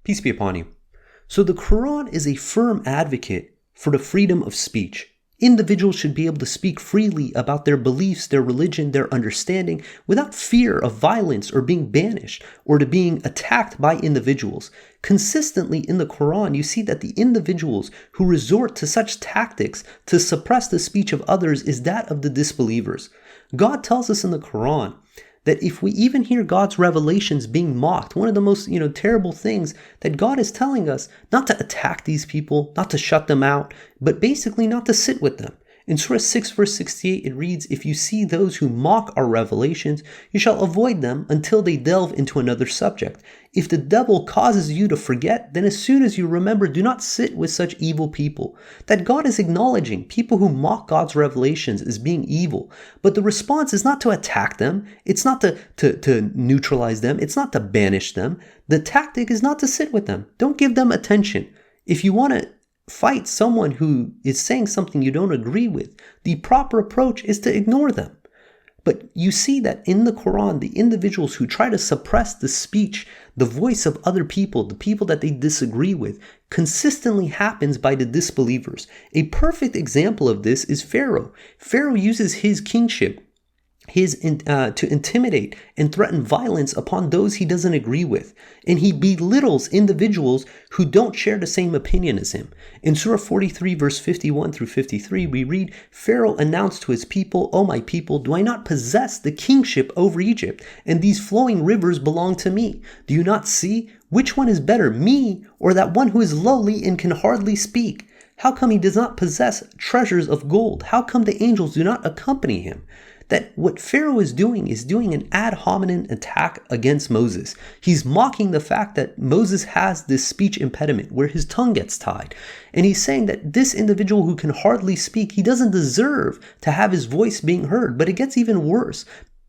Peace be upon you. So the Quran is a firm advocate for the freedom of speech. Individuals should be able to speak freely about their beliefs, their religion, their understanding, without fear of violence or being banished or to being attacked by individuals. Consistently in the Quran, you see that the individuals who resort to such tactics to suppress the speech of others is that of the disbelievers. God tells us in the Quran that if we even hear God's revelations being mocked, one of the most, terrible things that God is telling us, not to attack these people, not to shut them out, but basically not to sit with them. In Surah 6 verse 68, it reads, "If you see those who mock our revelations, you shall avoid them until they delve into another subject. If the devil causes you to forget, then as soon as you remember, do not sit with such evil people." That God is acknowledging people who mock God's revelations as being evil. But the response is not to attack them. It's not to neutralize them. It's not to banish them. The tactic is not to sit with them. Don't give them attention. If you want to fight someone who is saying something you don't agree with, the proper approach is to ignore them. But you see that in the Quran, the individuals who try to suppress the speech, the voice of other people, the people that they disagree with, consistently happens by the disbelievers. A perfect example of this is Pharaoh. Pharaoh uses his kingship to intimidate and threaten violence upon those he doesn't agree with. And he belittles individuals who don't share the same opinion as him. In Surah 43 verse 51 through 53, we read, "Pharaoh announced to his people, 'O my people, do I not possess the kingship over Egypt? And these flowing rivers belong to me. Do you not see? Which one is better, me or that one who is lowly and can hardly speak? How come he does not possess treasures of gold? How come the angels do not accompany him?'" That what Pharaoh is doing an ad hominem attack against Moses. He's mocking the fact that Moses has this speech impediment where his tongue gets tied. And he's saying that this individual who can hardly speak, he doesn't deserve to have his voice being heard. But it gets even worse.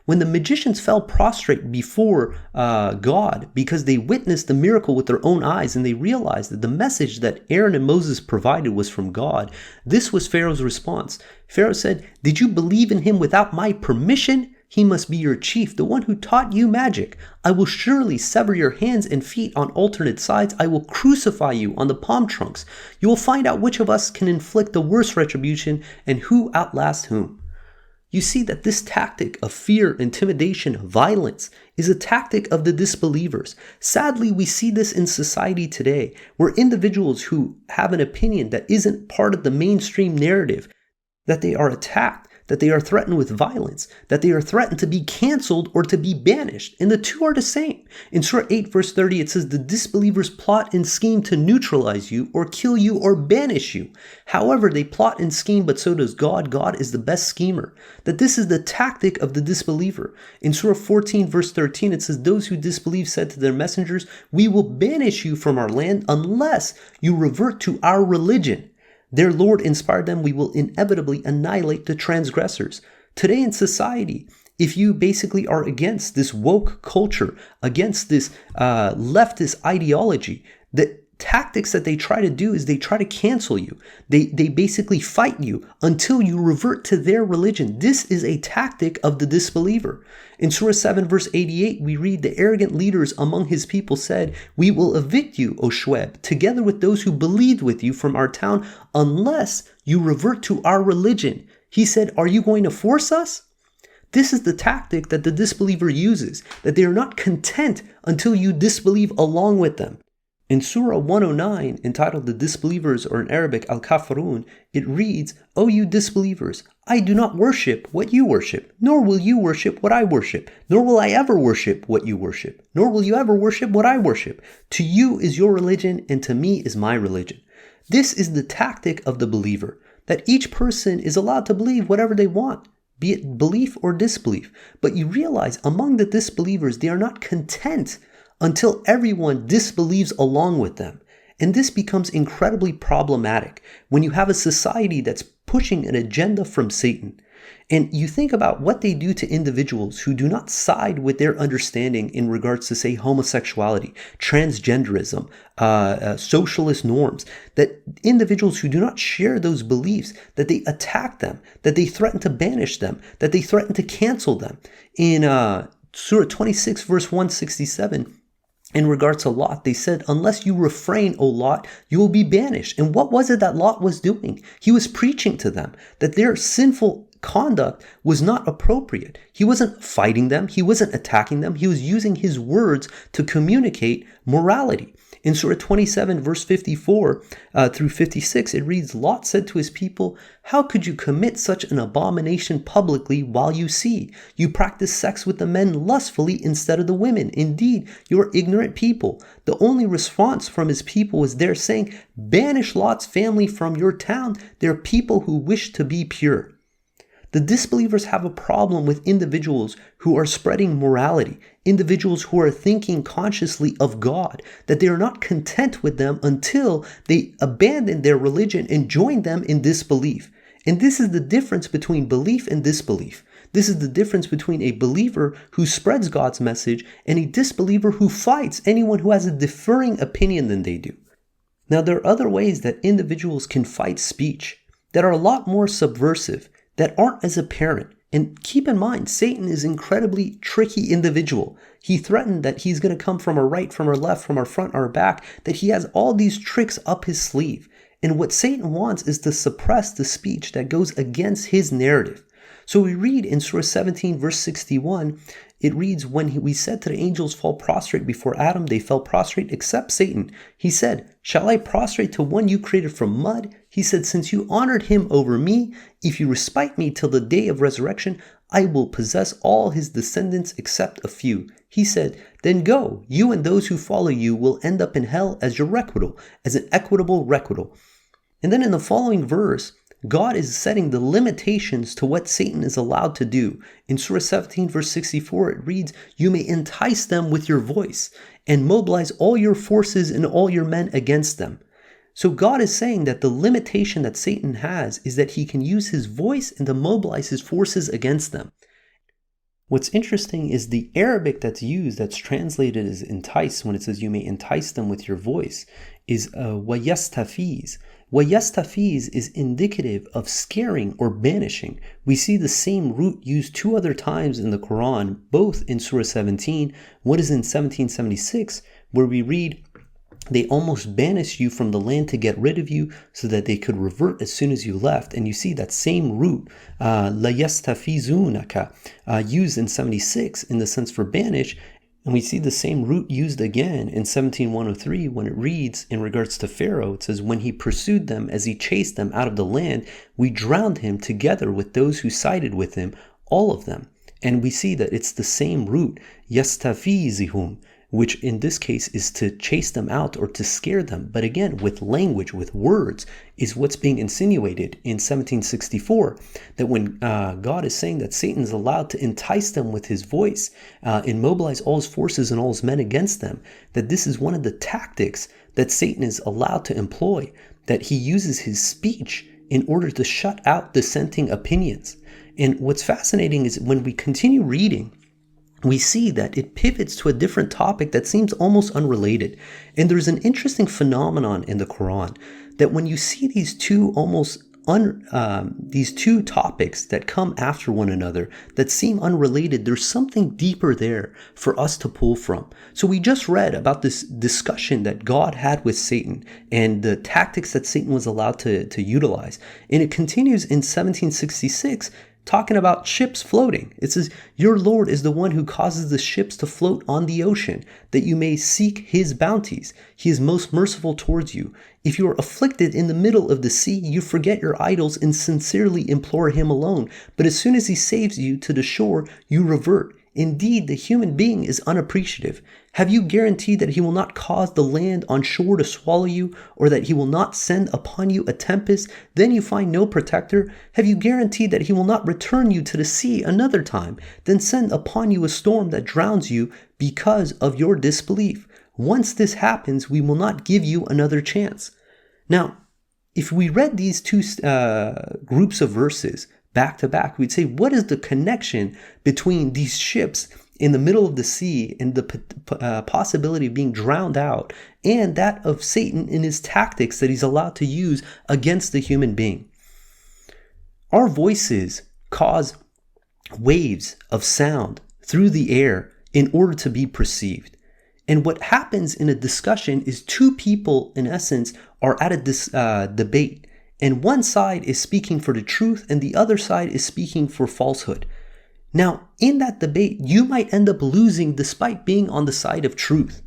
When the magicians fell prostrate before God because they witnessed the miracle with their own eyes and they realized that the message that Aaron and Moses provided was from God, this was Pharaoh's response. Pharaoh said, "Did you believe in him without my permission? He must be your chief, the one who taught you magic. I will surely sever your hands and feet on alternate sides. I will crucify you on the palm trunks. You will find out which of us can inflict the worst retribution and who outlasts whom." You see that this tactic of fear, intimidation, violence is a tactic of the disbelievers. Sadly, we see this in society today, where individuals who have an opinion that isn't part of the mainstream narrative, that they are attacked, that they are threatened with violence, that they are threatened to be canceled or to be banished. And the two are the same. In Surah 8 verse 30, it says, "The disbelievers plot and scheme to neutralize you or kill you or banish you. However, they plot and scheme, but so does God. God is the best schemer." That this is the tactic of the disbeliever. In Surah 14 verse 13, it says, "Those who disbelieve said to their messengers, 'We will banish you from our land unless you revert to our religion.' Their Lord inspired them, 'We will inevitably annihilate the transgressors.'" Today in society, if you basically are against this woke culture, against this leftist ideology, the tactics that they try to do is they try to cancel you. They basically fight you until you revert to their religion. This is a tactic of the disbeliever. In Surah 7 verse 88, we read, "The arrogant leaders among his people said, 'We will evict you, O Shuaib, together with those who believed with you from our town, unless you revert to our religion.' He said, 'Are you going to force us?'" This is the tactic that the disbeliever uses, that they are not content until you disbelieve along with them. In Surah 109, entitled "The Disbelievers," or in Arabic, Al-Kafirun, it reads, "O you disbelievers, I do not worship what you worship, nor will you worship what I worship, nor will I ever worship what you worship, nor will you ever worship what I worship. To you is your religion, and to me is my religion." This is the tactic of the believer, that each person is allowed to believe whatever they want, be it belief or disbelief. But you realize among the disbelievers, they are not content until everyone disbelieves along with them. And this becomes incredibly problematic when you have a society that's pushing an agenda from Satan. And you think about what they do to individuals who do not side with their understanding in regards to, say, homosexuality, transgenderism, socialist norms, that individuals who do not share those beliefs, that they attack them, that they threaten to banish them, that they threaten to cancel them. In Surah 26, verse 167, In regards to Lot, they said, unless you refrain, O Lot, you will be banished. And what was it that Lot was doing? He was preaching to them that their sinful conduct was not appropriate. He wasn't fighting them. He wasn't attacking them. He was using his words to communicate morality. In Surah 27, verse 54 through 56, it reads, Lot said to his people, how could you commit such an abomination publicly while you see? You practice sex with the men lustfully instead of the women. Indeed, you are ignorant people. The only response from his people was their saying, banish Lot's family from your town. They are people who wish to be pure. The disbelievers have a problem with individuals who are spreading morality, individuals who are thinking consciously of God, that they are not content with them until they abandon their religion and join them in disbelief. And this is the difference between belief and disbelief. This is the difference between a believer who spreads God's message and a disbeliever who fights anyone who has a differing opinion than they do. Now, there are other ways that individuals can fight speech that are a lot more subversive, that aren't as apparent. And keep in mind, Satan is an incredibly tricky individual. He threatened that he's going to come from our right, from our left, from our front, our back, that he has all these tricks up his sleeve. And what Satan wants is to suppress the speech that goes against his narrative. So we read in Surah 17, verse 61, it reads, when we said to the angels, fall prostrate before Adam, they fell prostrate except Satan. He said, shall I prostrate to one you created from mud? He said, since you honored him over me, if you respite me till the day of resurrection, I will possess all his descendants except a few. He said, then go, you and those who follow you will end up in hell as your requital, as an equitable requital. And then in the following verse, God is setting the limitations to what Satan is allowed to do. In Surah 17, verse 64, it reads, you may entice them with your voice and mobilize all your forces and all your men against them. So God is saying that the limitation that Satan has is that he can use his voice and to mobilize his forces against them. What's interesting is the Arabic that's used, that's translated as entice, when it says you may entice them with your voice, is wayastafiz. Wayastafiz is indicative of scaring or banishing. We see the same root used two other times in the Quran, both in Surah 17. One is in 1776, where we read, they almost banished you from the land to get rid of you so that they could revert as soon as you left. And you see that same root, la yastafizunaka, used in 76 in the sense for banish. And we see the same root used again in 17:103 when it reads in regards to Pharaoh. It says, when he pursued them as he chased them out of the land, we drowned him together with those who sided with him, all of them. And we see that it's the same root, yastafizihum, which in this case is to chase them out or to scare them. But again, with language, with words, is what's being insinuated in 1764, that when God is saying that Satan is allowed to entice them with his voice and mobilize all his forces and all his men against them, that this is one of the tactics that Satan is allowed to employ, that he uses his speech in order to shut out dissenting opinions. And what's fascinating is when we continue reading, we see that it pivots to a different topic that seems almost unrelated. And there's an interesting phenomenon in the Quran that when you see these two these two topics that come after one another that seem unrelated, there's something deeper there for us to pull from. So we just read about this discussion that God had with Satan and the tactics that Satan was allowed to utilize. And it continues in 1766, talking about ships floating. It says, your Lord is the one who causes the ships to float on the ocean, that you may seek his bounties. He is most merciful towards you. If you are afflicted in the middle of the sea, you forget your idols and sincerely implore him alone. But as soon as he saves you to the shore, you revert. Indeed, the human being is unappreciative. Have you guaranteed that he will not cause the land on shore to swallow you, or that he will not send upon you a tempest? Then you find no protector. Have you guaranteed that he will not return you to the sea another time, then send upon you a storm that drowns you because of your disbelief? Once this happens, we will not give you another chance. Now, if we read these two groups of verses back to back, we'd say, what is the connection between these ships in the middle of the sea and the possibility of being drowned out, and that of Satan in his tactics that he's allowed to use against the human being? Our voices cause waves of sound through the air in order to be perceived. And what happens in a discussion is two people, in essence, are at a debate. And one side is speaking for the truth and the other side is speaking for falsehood. Now, in that debate, you might end up losing despite being on the side of truth.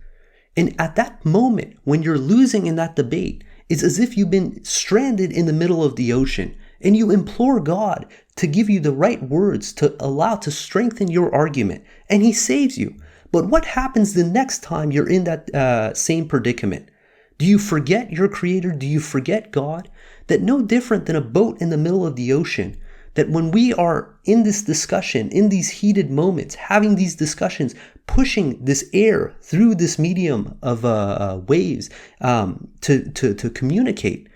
And at that moment, when you're losing in that debate, it's as if you've been stranded in the middle of the ocean and you implore God to give you the right words to strengthen your argument, and He saves you. But what happens the next time you're in that same predicament? Do you forget your Creator? Do you forget God? That no different than a boat in the middle of the ocean, that when we are in this discussion, in these heated moments, having these discussions, pushing this air through this medium of waves to communicate,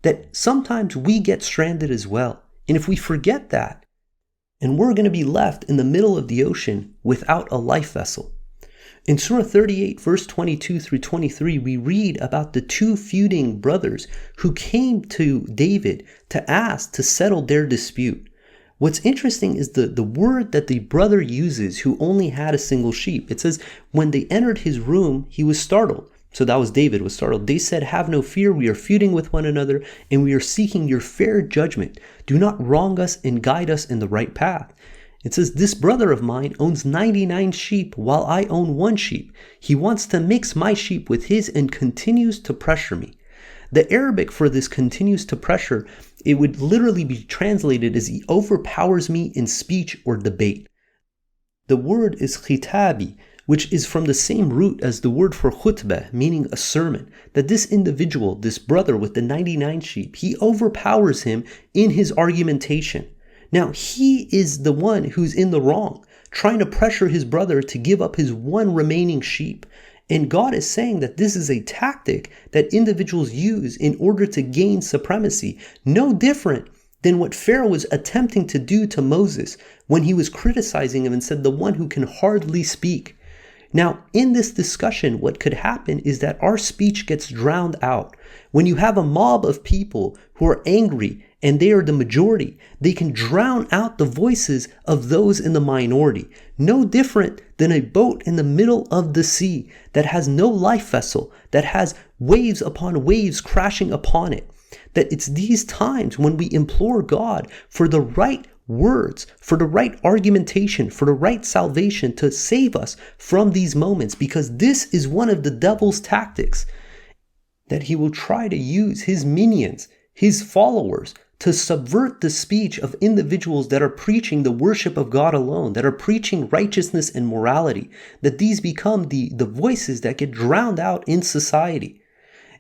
that sometimes we get stranded as well. And if we forget that, and we're going to be left in the middle of the ocean without a life vessel. In Surah 38, verse 22 through 23, we read about the two feuding brothers who came to David to ask to settle their dispute. What's interesting is the word that the brother uses who only had a single sheep. It says, when they entered his room, he was startled. So that was David was startled. They said, have no fear, we are feuding with one another, and we are seeking your fair judgment. Do not wrong us and guide us in the right path. It says, this brother of mine owns 99 sheep while I own one sheep. He wants to mix my sheep with his and continues to pressure me. The Arabic for this continues to pressure, it would literally be translated as he overpowers me in speech or debate. The word is khitabi, which is from the same root as the word for khutbah, meaning a sermon. That this individual, this brother with the 99 sheep, he overpowers him in his argumentation. Now, he is the one who's in the wrong, trying to pressure his brother to give up his one remaining sheep. And God is saying that this is a tactic that individuals use in order to gain supremacy, no different than what Pharaoh was attempting to do to Moses when he was criticizing him and said, the one who can hardly speak. Now, in this discussion, what could happen is that our speech gets drowned out. When you have a mob of people who are angry and they are the majority, they can drown out the voices of those in the minority. No different than a boat in the middle of the sea that has no life vessel, that has waves upon waves crashing upon it. That it's these times when we implore God for the right words, for the right argumentation, for the right salvation to save us from these moments, because this is one of the devil's tactics, that he will try to use his minions, his followers, to subvert the speech of individuals that are preaching the worship of God alone, that are preaching righteousness and morality, that these become the voices that get drowned out in society.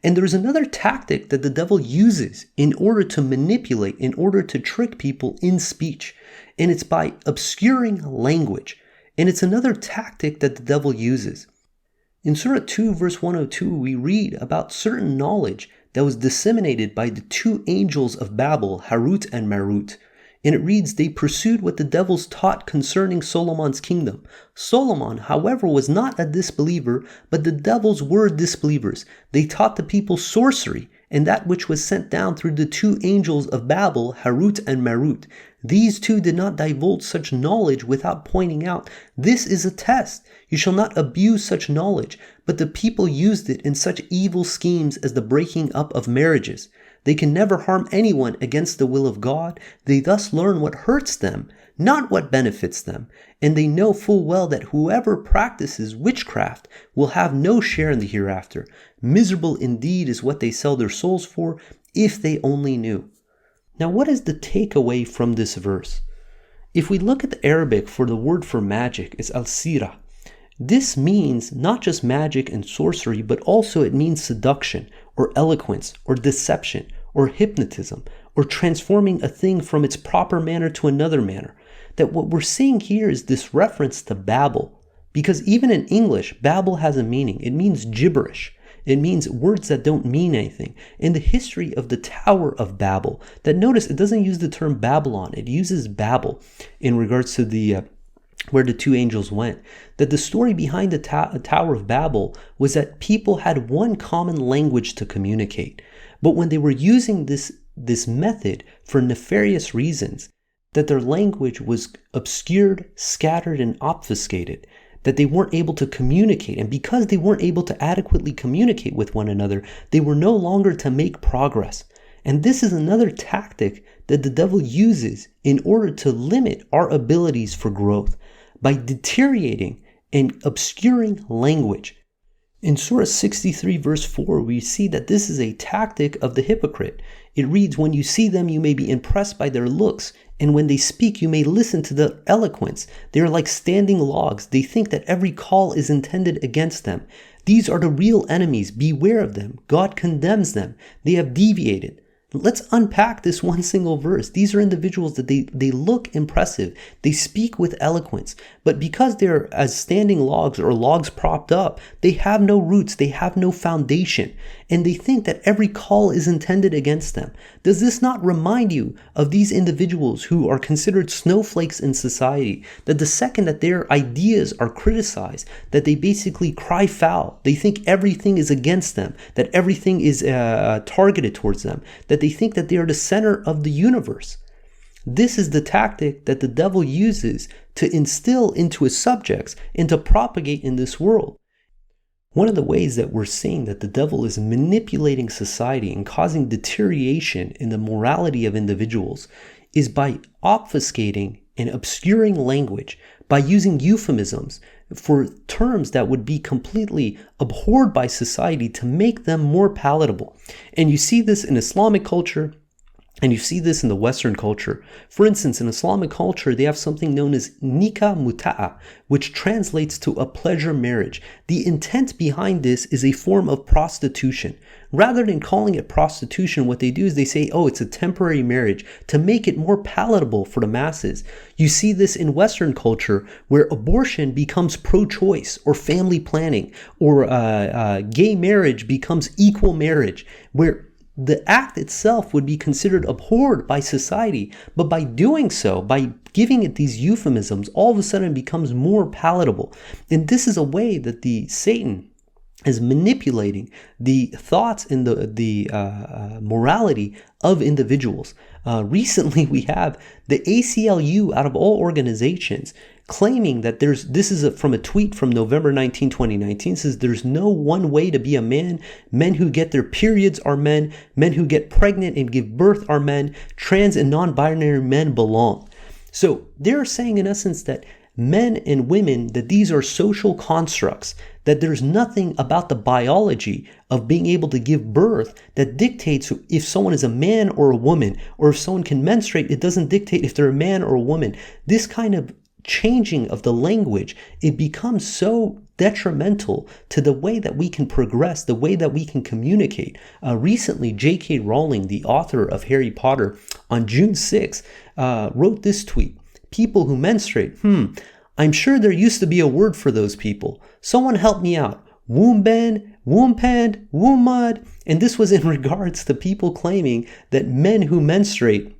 And there's another tactic that the devil uses in order to manipulate, in order to trick people in speech. And it's by obscuring language. And it's another tactic that the devil uses. In Surah 2, verse 102, we read about certain knowledge that was disseminated by the two angels of Babel, Harut and Marut. And it reads, they pursued what the devils taught concerning Solomon's kingdom. Solomon, however, was not a disbeliever, but the devils were disbelievers. They taught the people sorcery, and that which was sent down through the two angels of Babel, Harut and Marut. These two did not divulge such knowledge without pointing out, this is a test. You shall not abuse such knowledge. But the people used it in such evil schemes as the breaking up of marriages. They can never harm anyone against the will of God. They thus learn what hurts them, not what benefits them. And they know full well that whoever practices witchcraft will have no share in the hereafter. Miserable indeed is what they sell their souls for, if they only knew. Now, what is the takeaway from this verse? If we look at the Arabic for the word for magic, it's al-sira. This means not just magic and sorcery, but also it means seduction, or eloquence, or deception, or hypnotism, or transforming a thing from its proper manner to another manner. That what we're seeing here is this reference to Babel. Because even in English, Babel has a meaning. It means gibberish. It means words that don't mean anything. In the history of the Tower of Babel, that notice it doesn't use the term Babylon, it uses Babel in regards to the where the two angels went. That the story behind the Tower of Babel was that people had one common language to communicate. But when they were using this method for nefarious reasons, that their language was obscured, scattered, and obfuscated. that they weren't able to communicate. And because they weren't able to adequately communicate with one another, they were no longer to make progress. And this is another tactic that the devil uses in order to limit our abilities for growth by deteriorating and obscuring language. In Surah 63 verse 4, we see that this is a tactic of the hypocrite. It reads, "When you see them, you may be impressed by their looks, and when they speak, you may listen to their eloquence. They are like standing logs. They think that every call is intended against them. These are the real enemies. Beware of them. God condemns them. They have deviated." Let's unpack this one single verse. These are individuals that they look impressive. They speak with eloquence. But because they're as standing logs or logs propped up, they have no roots. They have no foundation. And they think that every call is intended against them. Does this not remind you of these individuals who are considered snowflakes in society? That the second that their ideas are criticized, that they basically cry foul. They think everything is against them. That everything is targeted towards them. That they think that they are the center of the universe. This is the tactic that the devil uses to instill into his subjects and to propagate in this world. One of the ways that we're seeing that the devil is manipulating society and causing deterioration in the morality of individuals is by obfuscating and obscuring language, by using euphemisms for terms that would be completely abhorred by society to make them more palatable. And you see this in Islamic culture, and you see this in the Western culture. For instance, in Islamic culture, they have something known as nikah muta'a, which translates to a pleasure marriage. The intent behind this is a form of prostitution. Rather than calling it prostitution, what they do is they say, oh, it's a temporary marriage to make it more palatable for the masses. You see this in Western culture where abortion becomes pro-choice or family planning, or gay marriage becomes equal marriage, where the act itself would be considered abhorred by society, but by doing so, by giving it these euphemisms, all of a sudden it becomes more palatable. And this is a way that Satan is manipulating the thoughts and the morality of individuals. Recently, we have the ACLU, out of all organizations, claiming that this is from a tweet from November 19, 2019, says there's no one way to be a man. Men who get their periods are men. Men who get pregnant and give birth are men. Trans and non-binary men belong. So they're saying in essence that men and women, that these are social constructs, that there's nothing about the biology of being able to give birth that dictates if someone is a man or a woman, or if someone can menstruate, it doesn't dictate if they're a man or a woman. This kind of changing of the language, it becomes so detrimental to the way that we can progress, the way that we can communicate. Recently, J.K. Rowling, the author of Harry Potter, on June 6th, wrote this tweet. People who menstruate, I'm sure there used to be a word for those people. Someone help me out. Womban, woompand, woommud. And this was in regards to people claiming that men who menstruate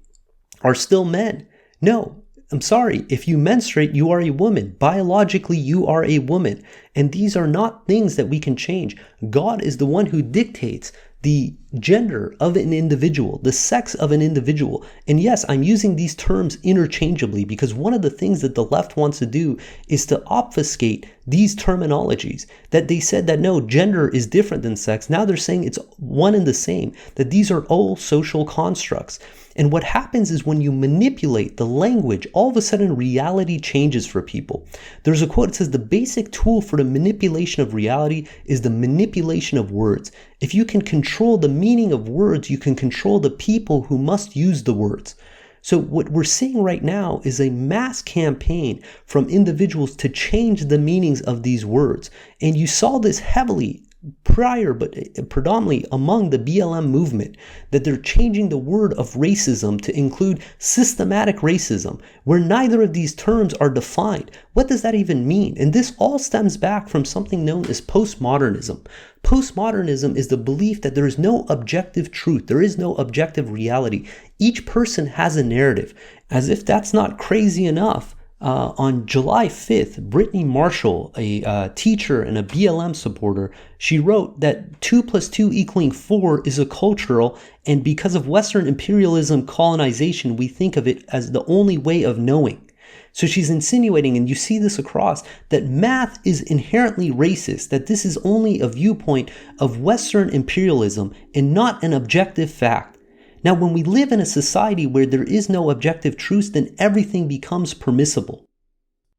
are still men. No, I'm sorry. If you menstruate, you are a woman. Biologically, you are a woman. And these are not things that we can change. God is the one who dictates the gender of an individual, the sex of an individual. And yes, I'm using these terms interchangeably because one of the things that the left wants to do is to obfuscate these terminologies. That they said that no, gender is different than sex. Now they're saying it's one and the same, that these are all social constructs. And what happens is when you manipulate the language, all of a sudden reality changes for people. There's a quote that says the basic tool for the manipulation of reality is the manipulation of words. If you can control the meaning of words, you can control the people who must use the words. So what we're seeing right now is a mass campaign from individuals to change the meanings of these words. And you saw this heavily prior, but predominantly among the BLM movement, that they're changing the word of racism to include systematic racism, where neither of these terms are defined. What does that even mean? And this all stems back from something known as postmodernism. Postmodernism is the belief that there is no objective truth, there is no objective reality. Each person has a narrative. As if that's not crazy enough, on July 5th, Brittany Marshall, a teacher and a BLM supporter, she wrote that 2 + 2 = 4 is a cultural, and because of Western imperialism colonization, we think of it as the only way of knowing. So she's insinuating, and you see this across, that math is inherently racist, that this is only a viewpoint of Western imperialism and not an objective fact. Now, when we live in a society where there is no objective truth, then everything becomes permissible.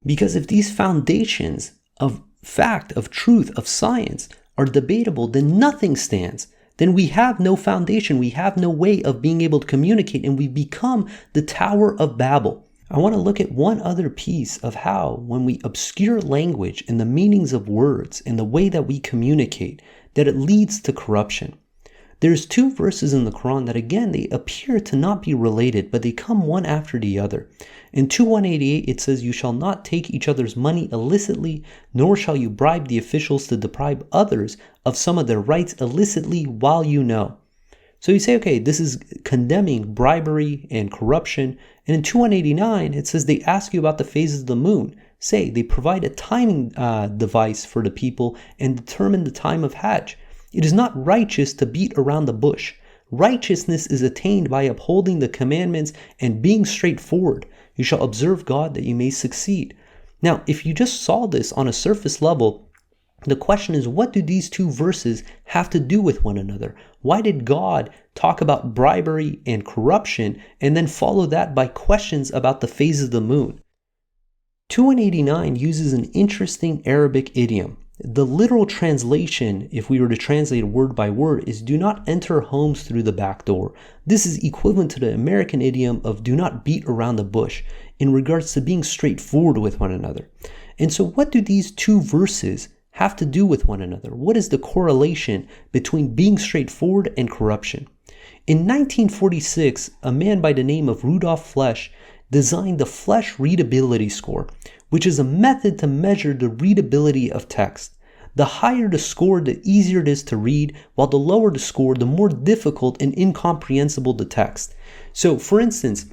Because if these foundations of fact, of truth, of science are debatable, then nothing stands. Then we have no foundation, we have no way of being able to communicate, and we become the Tower of Babel. I want to look at one other piece of how, when we obscure language and the meanings of words and the way that we communicate, that it leads to corruption. There's two verses in the Quran that, again, they appear to not be related, but they come one after the other. In 2:188, it says, "You shall not take each other's money illicitly, nor shall you bribe the officials to deprive others of some of their rights illicitly while you know." So you say, okay, this is condemning bribery and corruption. And in 2:189, it says they ask you about the phases of the moon. Say they provide a timing device for the people and determine the time of Hajj. It is not righteous to beat around the bush. Righteousness is attained by upholding the commandments and being straightforward. You shall observe God that you may succeed. Now, if you just saw this on a surface level, the question is, what do these two verses have to do with one another? Why did God talk about bribery and corruption and then follow that by questions about the phases of the moon? 2:189 uses an interesting Arabic idiom. The literal translation, if we were to translate word by word, is "do not enter homes through the back door." This is equivalent to the American idiom of "do not beat around the bush" in regards to being straightforward with one another. And so what do these two verses have to do with one another? What is the correlation between being straightforward and corruption? In 1946, a man by the name of Rudolf Flesch designed the Flesch Readability Score, which is a method to measure the readability of text. The higher the score, the easier it is to read, while the lower the score, the more difficult and incomprehensible the text. So, for instance,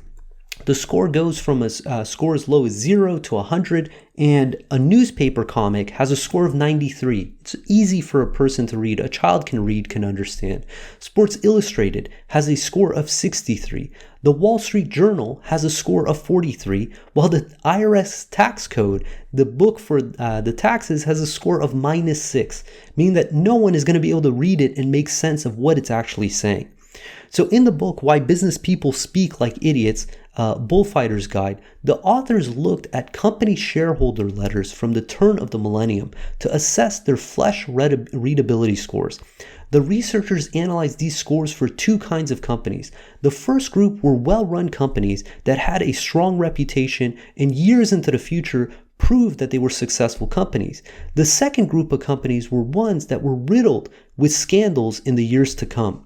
the score goes from a score as low as 0 to 100, and a newspaper comic has a score of 93. It's easy for a person to read. A child can read, can understand. Sports Illustrated has a score of 63. The Wall Street Journal has a score of 43, while the IRS tax code, the book for the taxes, has a score of -6, meaning that no one is going to be able to read it and make sense of what it's actually saying. So in the book, Why Business People Speak Like Idiots, Bullfighter's Guide, the authors looked at company shareholder letters from the turn of the millennium to assess their Flesch readability scores. The researchers analyzed these scores for two kinds of companies. The first group were well-run companies that had a strong reputation and years into the future proved that they were successful companies. The second group of companies were ones that were riddled with scandals in the years to come.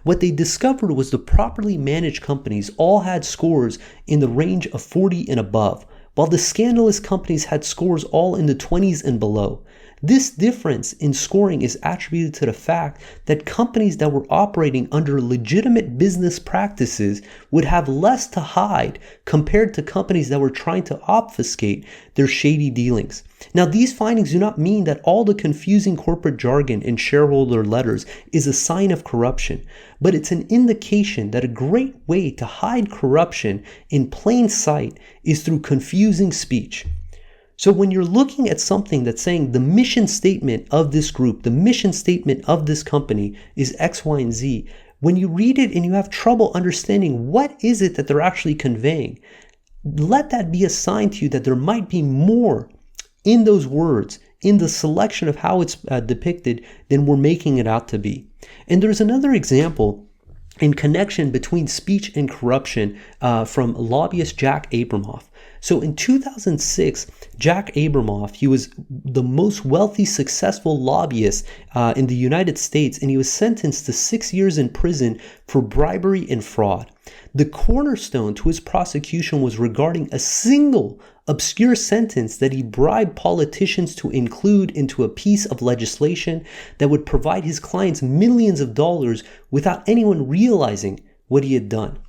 What they discovered was the properly managed companies all had scores in the range of 40 and above, while the scandalous companies had scores all in the 20s and below. This difference in scoring is attributed to the fact that companies that were operating under legitimate business practices would have less to hide compared to companies that were trying to obfuscate their shady dealings. Now, these findings do not mean that all the confusing corporate jargon in shareholder letters is a sign of corruption, but it's an indication that a great way to hide corruption in plain sight is through confusing speech. So when you're looking at something that's saying the mission statement of this group, the mission statement of this company is X, Y, and Z, when you read it and you have trouble understanding what is it that they're actually conveying, let that be a sign to you that there might be more in those words, in the selection of how it's depicted, than we're making it out to be. And there's another example in connection between speech and corruption from lobbyist Jack Abramoff. So in 2006, Jack Abramoff, he was the most wealthy, successful lobbyist in the United States, and he was sentenced to 6 years in prison for bribery and fraud. The cornerstone to his prosecution was regarding a single obscure sentence that he bribed politicians to include into a piece of legislation that would provide his clients millions of dollars without anyone realizing what he had done.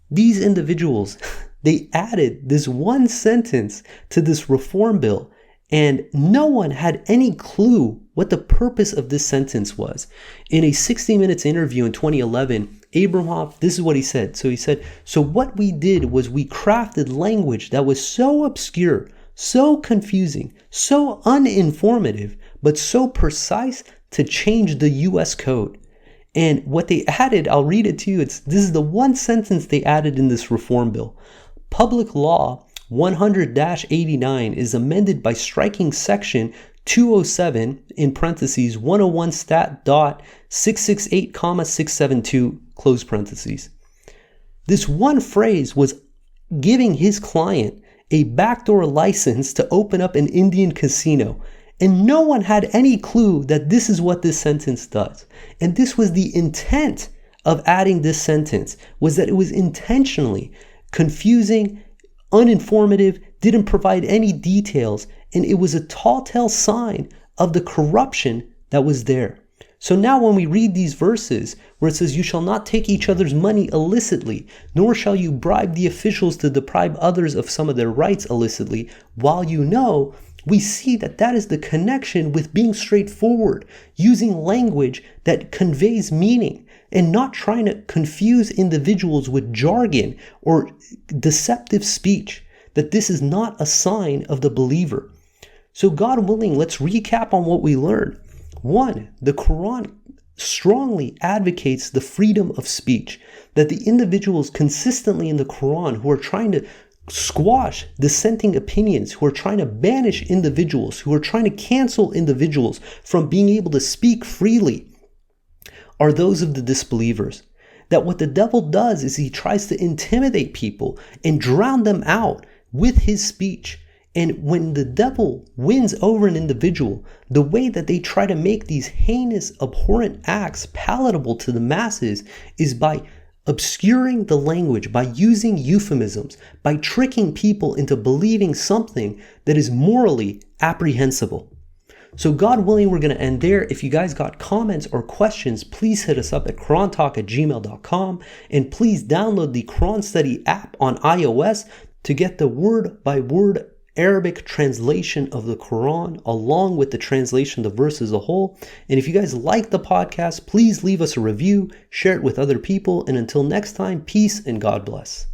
These individuals, they added this one sentence to this reform bill, And no one had any clue what the purpose of this sentence was. In a 60 Minutes interview in 2011, Abramoff, this is what he said. So he said, so what we did was we crafted language that was so obscure, so confusing, so uninformative, but so precise to change the US code. And what they added, I'll read it to you. This is the one sentence they added in this reform bill. Public Law 100-89 is amended by striking section 207 in parentheses 101 stat dot 668 comma 672 close parentheses. This one phrase was giving his client a backdoor license to open up an Indian casino. And no one had any clue that this is what this sentence does. And this was the intent of adding this sentence, was that it was intentionally confusing, uninformative, didn't provide any details, and it was a telltale sign of the corruption that was there. So now when we read these verses where it says, you shall not take each other's money illicitly, nor shall you bribe the officials to deprive others of some of their rights illicitly, while you know, we see that that is the connection with being straightforward, using language that conveys meaning, and not trying to confuse individuals with jargon or deceptive speech, that this is not a sign of the believer. So God willing, let's recap on what we learned. 1, the Quran strongly advocates the freedom of speech, that the individuals consistently in the Quran who are trying to squash dissenting opinions, who are trying to banish individuals, who are trying to cancel individuals from being able to speak freely, are those of the disbelievers. That what the devil does is he tries to intimidate people and drown them out with his speech. And when the devil wins over an individual, the way that they try to make these heinous, abhorrent acts palatable to the masses is by obscuring the language, by using euphemisms, by tricking people into believing something that is morally apprehensible. So God willing, we're going to end there. If you guys got comments or questions, please hit us up at QuranTalk@gmail.com, and please download the Quran Study app on iOS to get the word-by-word Arabic translation of the Quran along with the translation of the verse as a whole. And if you guys like the podcast, please leave us a review, share it with other people, and until next time, peace and God bless.